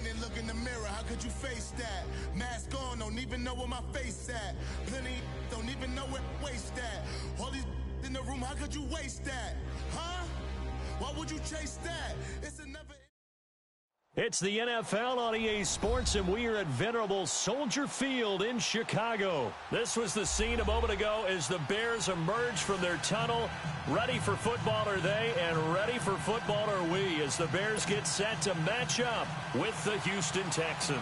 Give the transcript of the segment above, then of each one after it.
and look in the mirror, how could you face that? Mask on, don't even know where my face at. Plenty don't even know where waste at. All these in the room, how could you waste that? Huh? Why would you chase that? It's another... It's the NFL on EA Sports, and we are at venerable Soldier Field in Chicago. This was the scene a moment ago as the Bears emerged from their tunnel. Ready for football are they, and ready for football are we, as the Bears get set to match up with the Houston Texans.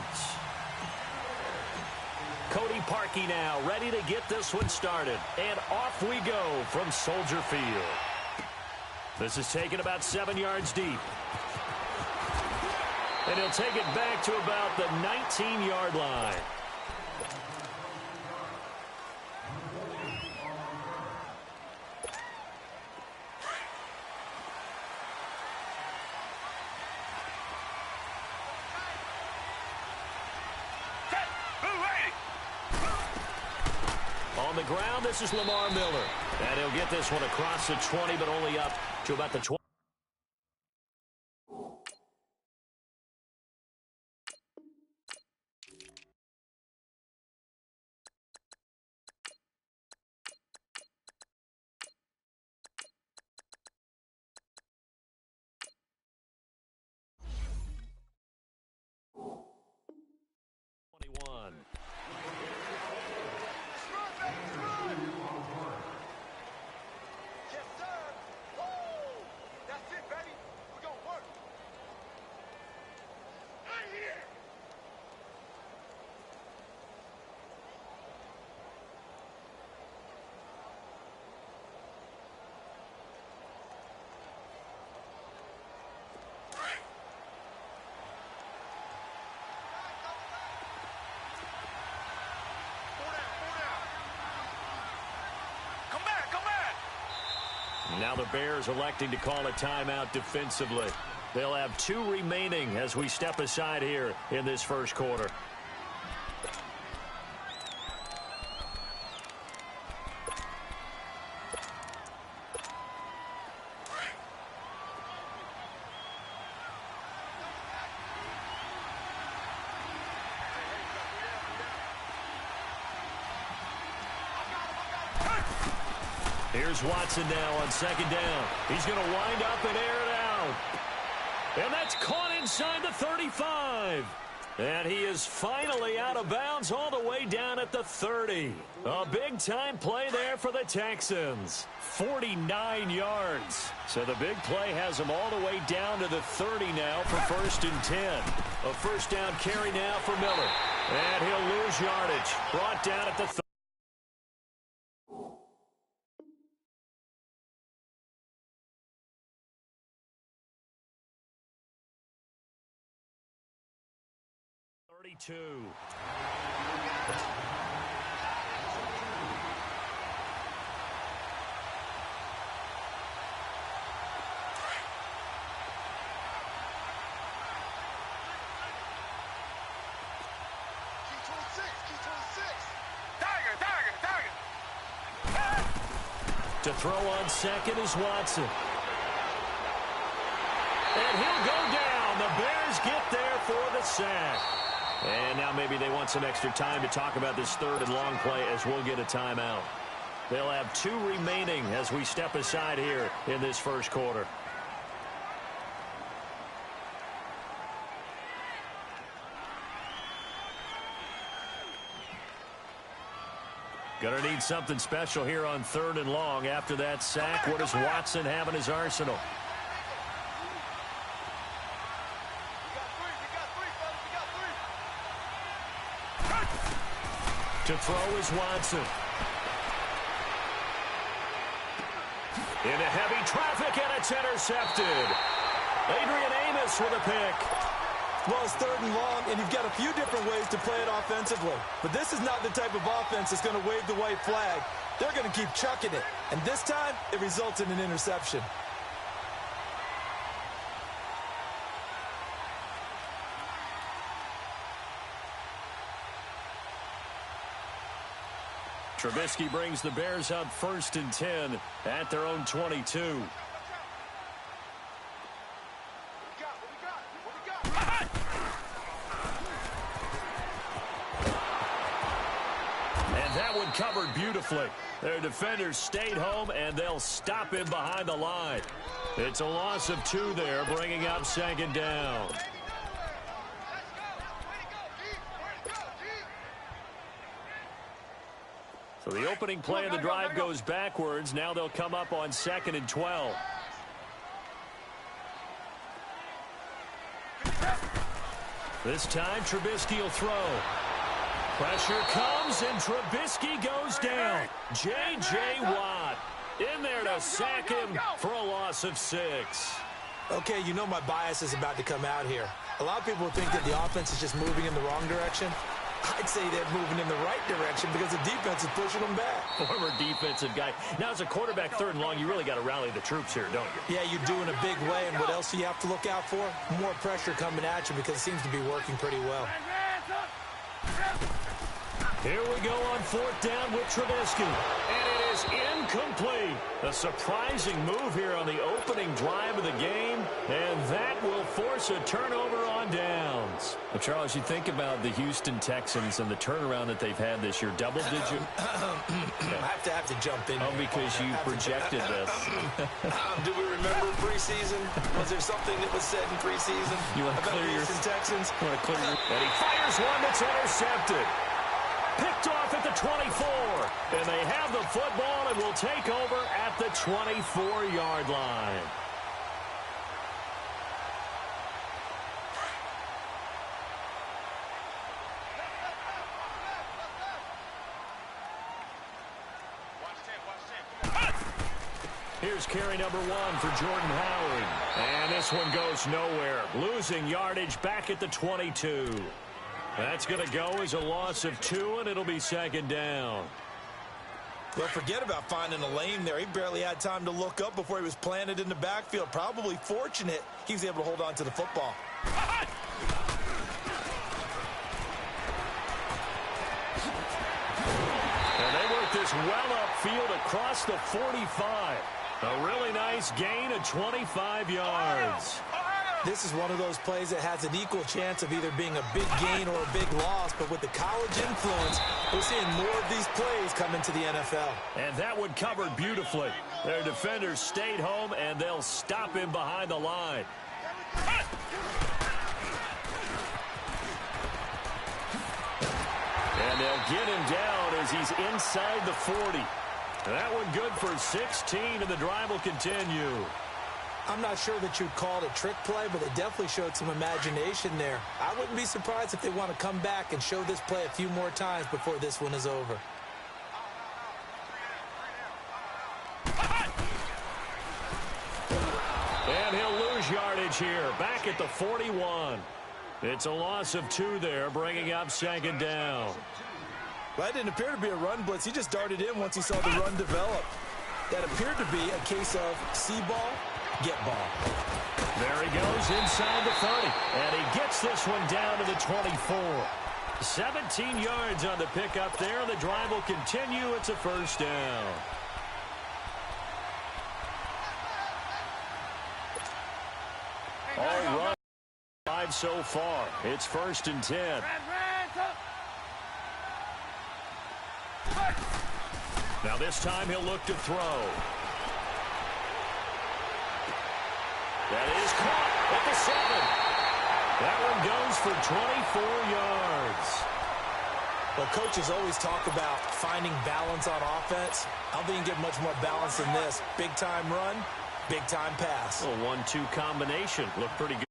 Cody Parkey now ready to get this one started, and off we go from Soldier Field. This is taken about 7 yards deep. And he'll take it back to about the 19-yard line. On the ground, this is Lamar Miller. And he'll get this one across the 20, but only up to about the 20. Now the Bears electing to call a timeout defensively. They'll have 2 remaining as we step aside here in this first quarter. Here's Watson now on second down. He's going to wind up and air it out. And that's caught inside the 35. And he is finally out of bounds all the way down at the 30. A big-time play there for the Texans. 49 yards. So the big play has him all the way down to the 30 now for 1st and 10. A first down carry now for Miller. And he'll lose yardage. Brought down at the 30. Two. To throw on second is Watson. And he'll go down. The Bears get there for the sack. And now maybe they want some extra time to talk about this 3rd and long play as we'll get a timeout. They'll have 2 remaining as we step aside here in this first quarter. Gonna need something special here on 3rd and long. After that sack, what does Watson have in his arsenal? To throw is Watson. Into heavy traffic, and it's intercepted. Adrian Amos with a pick. Well, it's 3rd and long, and you've got a few different ways to play it offensively. But this is not the type of offense that's going to wave the white flag. They're going to keep chucking it. And this time, it results in an interception. Trubisky brings the Bears up 1st and 10 at their own 22. covered beautifully. Their defenders stayed home, and they'll stop him behind the line. It's a loss of 2 there, bringing up second down. So the opening play of the drive goes backwards. Now they'll come up on 2nd and 12. This time, Trubisky will throw. Pressure comes, and Trubisky goes down. J.J. Watt in there to sack him for a loss of 6. Okay, you know my bias is about to come out here. A lot of people think that the offense is just moving in the wrong direction. I'd say they're moving in the right direction because the defense is pushing them back. Former defensive guy. Now, as a quarterback, 3rd and long, you really got to rally the troops here, don't you? Yeah, you do in a big way. And what else do you have to look out for? More pressure coming at you because it seems to be working pretty well. Here we go on 4th down with Trubisky. And it is incomplete. A surprising move here on the opening drive of the game. And that will force a turnover on downs. Well, Charles, you think about the Houston Texans and the turnaround that they've had this year. Double-digit. I have to jump in. Oh, because you projected this. Do we remember preseason? Was there something that was said in preseason about the Houston Texans? And he fires one that's intercepted. Picked off at the 24. And they have the football and will take over at the 24-yard line. Here's carry number 1 for Jordan Howard. And this one goes nowhere. Losing yardage back at the 22. That's going to go as a loss of 2, and it'll be 2nd down. Well, forget about finding a lane there. He barely had time to look up before he was planted in the backfield. Probably fortunate he was able to hold on to the football. And they work this well upfield across the 45. A really nice gain of 25 yards. This is one of those plays that has an equal chance of either being a big gain or a big loss, but with the college influence, we're seeing more of these plays come into the NFL. And that one covered beautifully. Their defenders stayed home, and they'll stop him behind the line. And they'll get him down as he's inside the 40. That one good for 16, and the drive will continue. I'm not sure that you'd call it a trick play, but it definitely showed some imagination there. I wouldn't be surprised if they want to come back and show this play a few more times before this one is over. And he'll lose yardage here, back at the 41. It's a loss of 2 there, bringing up 2nd down. Well, that didn't appear to be a run blitz. He just darted in once he saw the run develop. That appeared to be a case of see ball, get ball. There he goes inside the 30. And he gets this one down to the 24. 17 yards on the pickup there. The drive will continue. It's a 1st down. All right. 5 so far. It's 1st and 10. Now this time he'll look to throw. That is caught at the 7. That one goes for 24 yards. Well, coaches always talk about finding balance on offense. I don't think you can get much more balance than this. Big-time run, big-time pass. A 1-2 combination. Looked pretty good.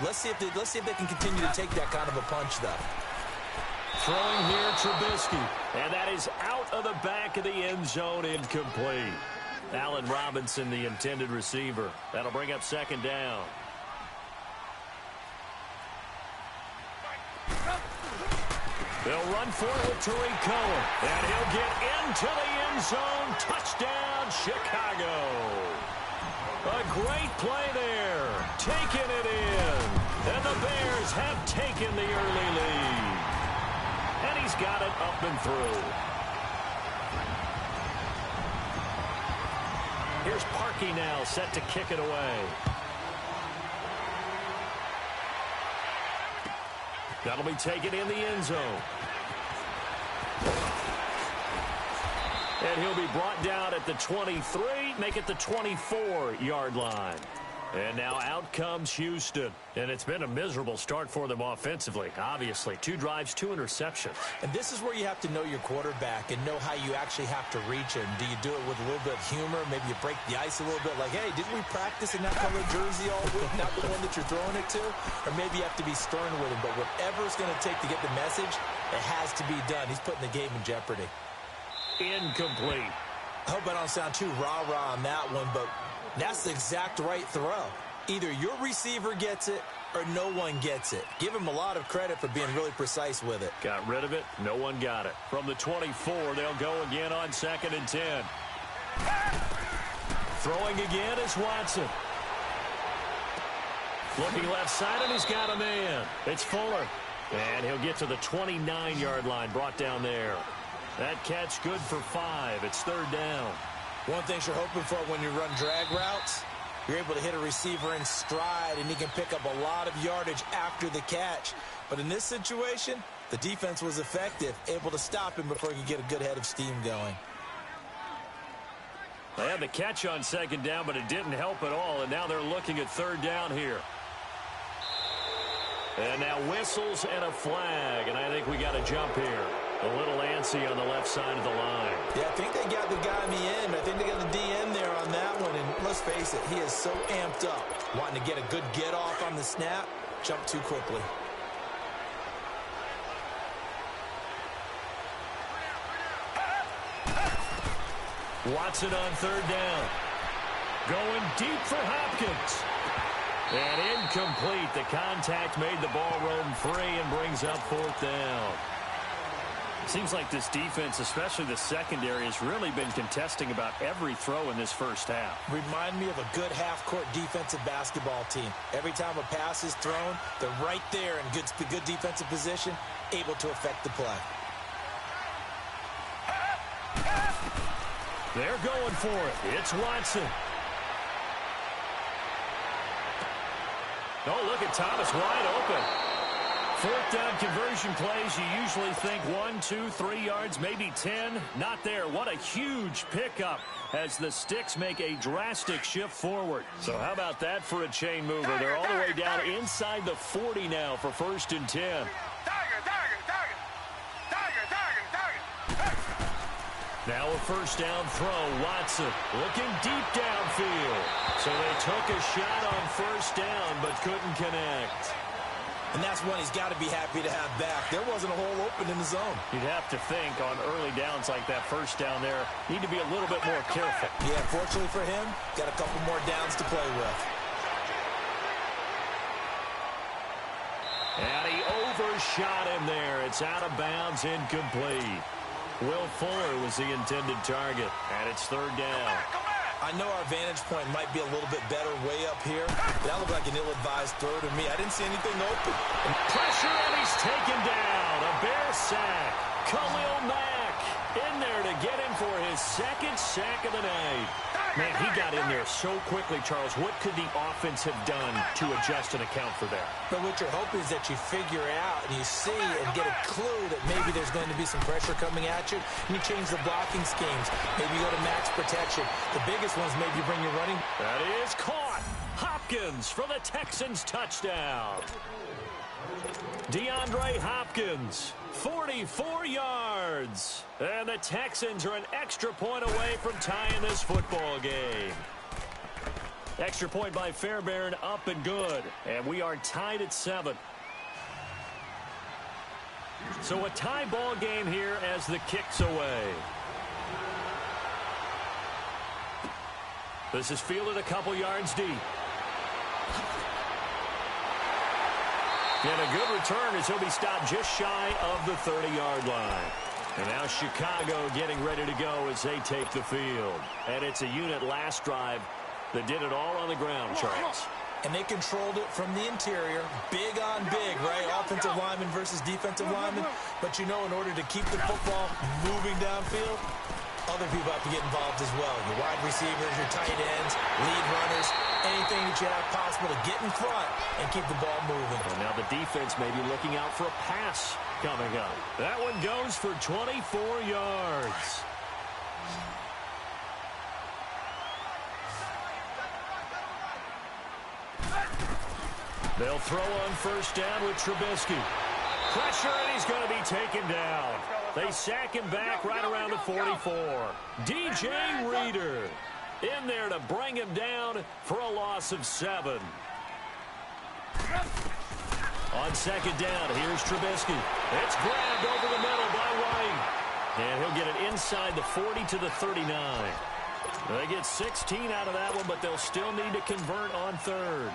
Let's see if they can continue to take that kind of a punch, though. Throwing here, Trubisky. And that is out of the back of the end zone, incomplete. Allen Robinson, the intended receiver. That'll bring up 2nd down. They'll run for it with Tariq Cohen. And he'll get into the end zone. Touchdown, Chicago. A great play there. Taking it in. And the Bears have taken the early lead. And he's got it up and through. Here's Parkey now, set to kick it away. That'll be taken in the end zone. And he'll be brought down at the 23, make it the 24-yard line. And now out comes Houston. And it's been a miserable start for them offensively, obviously. 2 drives, 2 interceptions. And this is where you have to know your quarterback and know how you actually have to reach him. Do you do it with a little bit of humor? Maybe you break the ice a little bit like, hey, didn't we practice in that color jersey all week, not the one that you're throwing it to? Or maybe you have to be stern with him. But whatever it's going to take to get the message, it has to be done. He's putting the game in jeopardy. Incomplete. I hope I don't sound too rah-rah on that one, but that's the exact right throw. Either your receiver gets it or no one gets it. Give him a lot of credit for being really precise with it. Got rid of it. No one got it. From the 24, they'll go again on 2nd and 10. Throwing again is Watson. Looking left side, and he's got a man. It's Fuller. And he'll get to the 29-yard line, brought down there. That catch good for 5. It's 3rd down. One thing you're hoping for when you run drag routes, you're able to hit a receiver in stride, and he can pick up a lot of yardage after the catch. But in this situation, the defense was effective, able to stop him before he could get a good head of steam going. They had the catch on 2nd down, but it didn't help at all, and now they're looking at 3rd down here. And now whistles and a flag, and I think we got a jump here. A little antsy on the left side of the line. Yeah, I think they got the guy in the end. I think they got the DN there on that one. And let's face it, he is so amped up. Wanting to get a good get-off on the snap, jump too quickly. Watson on 3rd down. Going deep for Hopkins. And incomplete. The contact made the ball roam free and brings up 4th down. Seems like this defense, especially the secondary, has really been contesting about every throw in this first half. Remind me of a good half-court defensive basketball team. Every time a pass is thrown, they're right there in good defensive position, able to affect the play. They're going for it. It's Watson. Oh, look at Thomas wide open. 4th down conversion plays, you usually think 1, 2, 3 yards, maybe 10. Not there. What a huge pickup as the Sticks make a drastic shift forward. So how about that for a chain mover? They're all the way down inside the 40 now for 1st and 10. Now a 1st down throw. Watson looking deep downfield. So they took a shot on 1st down but couldn't connect. And that's one he's got to be happy to have back. There wasn't a hole open in the zone. You'd have to think on early downs like that 1st down there, need to be a little bit more careful. Yeah, fortunately for him, got a couple more downs to play with. And he overshot him there. It's out of bounds, incomplete. Will Fuller was the intended target, and it's 3rd down. I know our vantage point might be a little bit better way up here, but that looked like an ill-advised throw to me. I didn't see anything open. Pressure, and he's taken down. A Bear sack. Khalil Mack in there to get him for his 2nd sack of the night. Man, he got in there so quickly, Charles. What could the offense have done to adjust and account for that? But what you're hoping is that you figure out and you see and get a clue that maybe there's going to be some pressure coming at you, and you change the blocking schemes. Maybe you go to max protection. The biggest ones maybe bring your running. That is caught. Hopkins for the Texans touchdown. DeAndre Hopkins, 44 yards. And the Texans are an extra point away from tying this football game. Extra point by Fairbairn, up and good. And we are tied at 7. So a tie ball game here as the kick's away. This is fielded a couple yards deep. And a good return as he'll be stopped just shy of the 30-yard line. And now Chicago getting ready to go as they take the field. And it's a unit last drive that did it all on the ground, Charles. And they controlled it from the interior. Big on big, right? Offensive lineman versus defensive lineman. But you know, in order to keep the football moving downfield, other people have to get involved as well. Your wide receivers, your tight ends, lead runners, anything that you have possible to get in front and keep the ball moving. And now the defense may be looking out for a pass coming up. That one goes for 24 yards. They'll throw on first down with Trubisky. Pressure, and he's going to be taken down. They sack him back right around the 44. DJ Reader in there to bring him down for a loss of 7. On second down, here's Trubisky. It's grabbed over the middle by White. And he'll get it inside the 40 to the 39. They get 16 out of that one, but they'll still need to convert on third.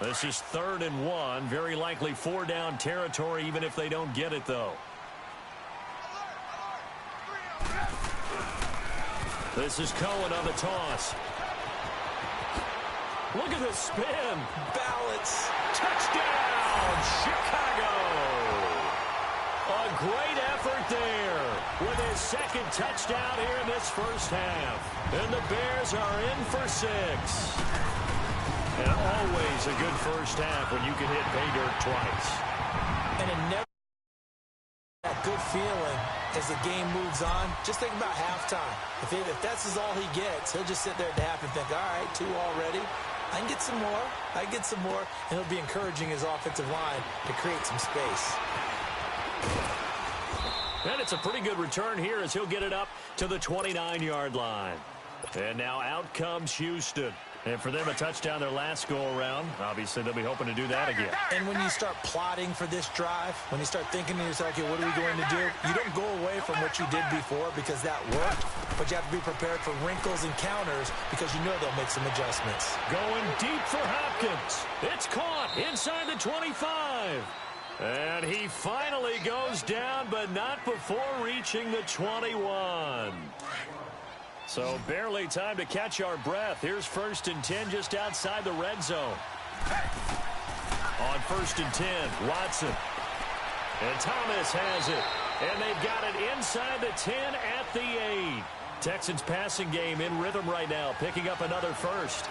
This is 3rd and 1. Very likely 4-down territory, even if they don't get it, though. This is Cohen on the toss. Look at the spin. Balance. Touchdown, Chicago. A great effort there with his second touchdown here in this first half. And the Bears are in for 6. And always a good first half when you can hit pay dirt twice. And it never that good feeling as the game moves on. Just think about halftime. If that's all he gets, he'll just sit there at the half and think, all right, 2 already. I can get some more. I can get some more. And he'll be encouraging his offensive line to create some space. And it's a pretty good return here as he'll get it up to the 29-yard line. And now out comes Houston. And for them, a touchdown their last go-around. Obviously, they'll be hoping to do that again. And when you start plotting for this drive, when you start thinking to yourself, okay, what are we going to do? You don't go away from what you did before because that worked, but you have to be prepared for wrinkles and counters because you know they'll make some adjustments. Going deep for Hopkins. It's caught inside the 25. And he finally goes down, but not before reaching the 21. So barely time to catch our breath. Here's 1st and 10 just outside the red zone. On 1st and 10, Watson. And Thomas has it. And they've got it inside the 10 at the 8. Texans passing game in rhythm right now, picking up another first.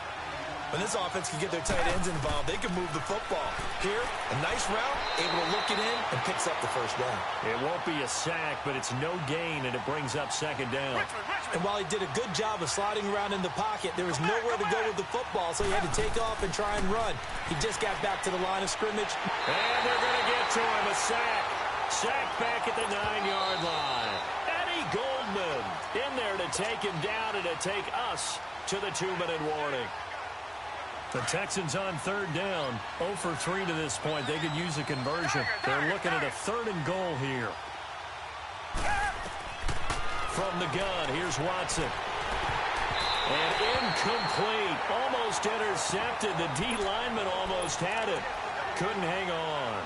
When this offense can get their tight ends involved, they can move the football. Here, a nice route, able to look it in, and picks up the first down. It won't be a sack, but it's no gain, and it brings up 2nd down. And while he did a good job of sliding around in the pocket, there was nowhere to go with the football, so he had to take off and try and run. He just got back to the line of scrimmage. And they're going to get to him, a sack. Sack back at the 9-yard line. Eddie Goldman in there to take him down and to take us to the 2-minute warning. The Texans on 3rd down, 0 for 3 to this point. They could use a conversion. They're looking at a 3rd and goal here. From the gun, here's Watson. And incomplete. Almost intercepted. The D lineman almost had it. Couldn't hang on.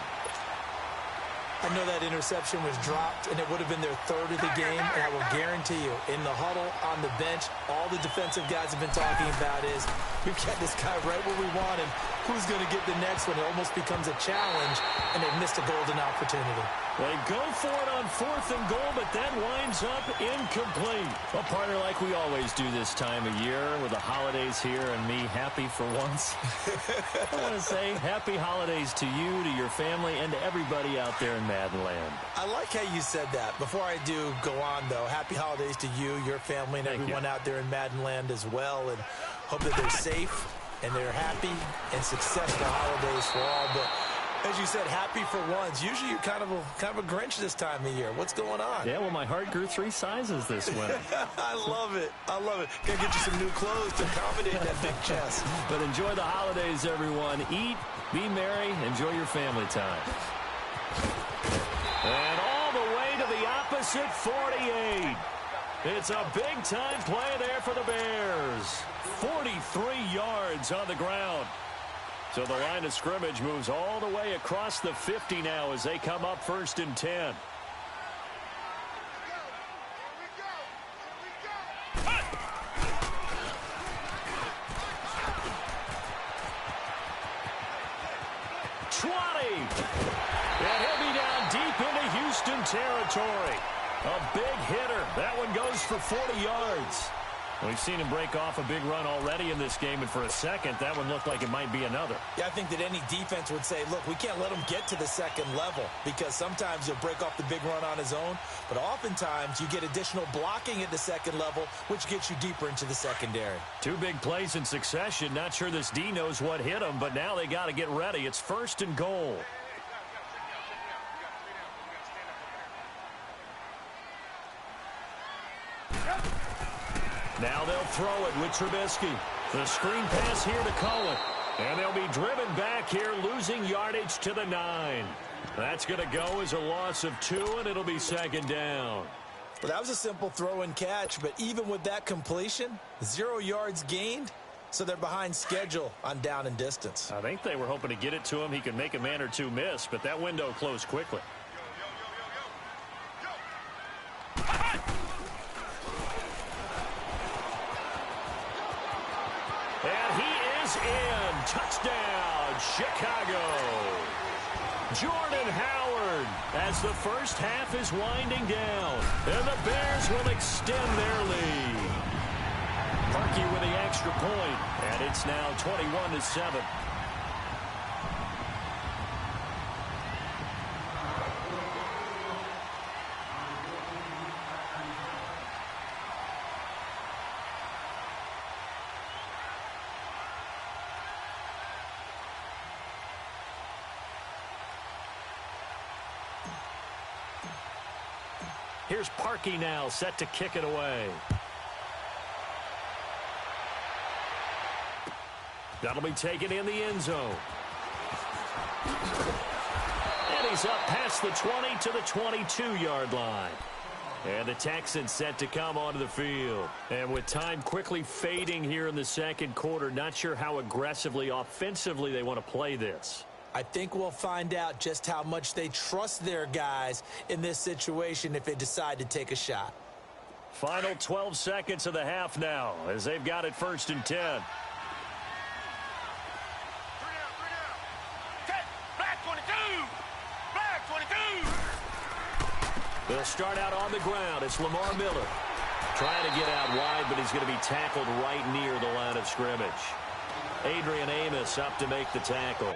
I know that interception was dropped, and it would have been their 3rd of the game, and I will guarantee you, in the huddle, on the bench, all the defensive guys have been talking about is, we've got this guy right where we want him. Who's going to get the next one? It almost becomes a challenge, and they've missed a golden opportunity. They go for it on 4th and goal, but that winds up incomplete. Well, partner, like we always do this time of year with the holidays here and me happy for once. I want to say happy holidays to you, to your family, and to everybody out there in Madden land. I like how you said that. Before I do go on, though, happy holidays to you, your family, and everyone out there in Madden land as well, and hope that they're safe and they're happy and successful holidays for all. But as you said, happy for once. Usually you're kind of a Grinch this time of year. What's going on? Yeah, well, my heart grew 3 sizes this winter. I love it. I love it. Got to get you some new clothes to accommodate that big chest. But enjoy the holidays, everyone. Eat, be merry, enjoy your family time. And all the way to the opposite 48. It's a big-time play there for the Bears. 43 yards on the ground. So the line of scrimmage moves all the way across the 50 now as they come up 1st and 10. And he'll be down deep into Houston territory. A big hitter. That one goes for 40 yards. We've seen him break off a big run already in this game, and for a second, that one looked like it might be another. Yeah, I think that any defense would say, look, we can't let him get to the second level because sometimes he'll break off the big run on his own, but oftentimes you get additional blocking at the second level, which gets you deeper into the secondary. 2 big plays in succession. Not sure this D knows what hit him, but now they got to get ready. It's 1st and goal. Now they'll throw it with Trubisky. The screen pass here to Cohen. And they'll be driven back here, losing yardage to the 9. That's going to go as a loss of 2, and it'll be 2nd down. Well, that was a simple throw and catch, but even with that completion, 0 yards gained, so they're behind schedule on down and distance. I think they were hoping to get it to him. He could make a man or 2 miss, but that window closed quickly. And he is in. Touchdown, Chicago. Jordan Howard as the first half is winding down. And the Bears will extend their lead. Parkey with the extra point, and it's now 21-7. Here's Parkey now, set to kick it away. That'll be taken in the end zone. And he's up past the 20 to the 22-yard line. And the Texans set to come onto the field. And with time quickly fading here in the second quarter, not sure how aggressively, offensively they want to play this. I think we'll find out just how much they trust their guys in this situation if they decide to take a shot. Final 12 seconds of the half now as they've got it 1st and 10. They'll start out on the ground. It's Lamar Miller trying to get out wide, but he's going to be tackled right near the line of scrimmage. Adrian Amos up to make the tackle.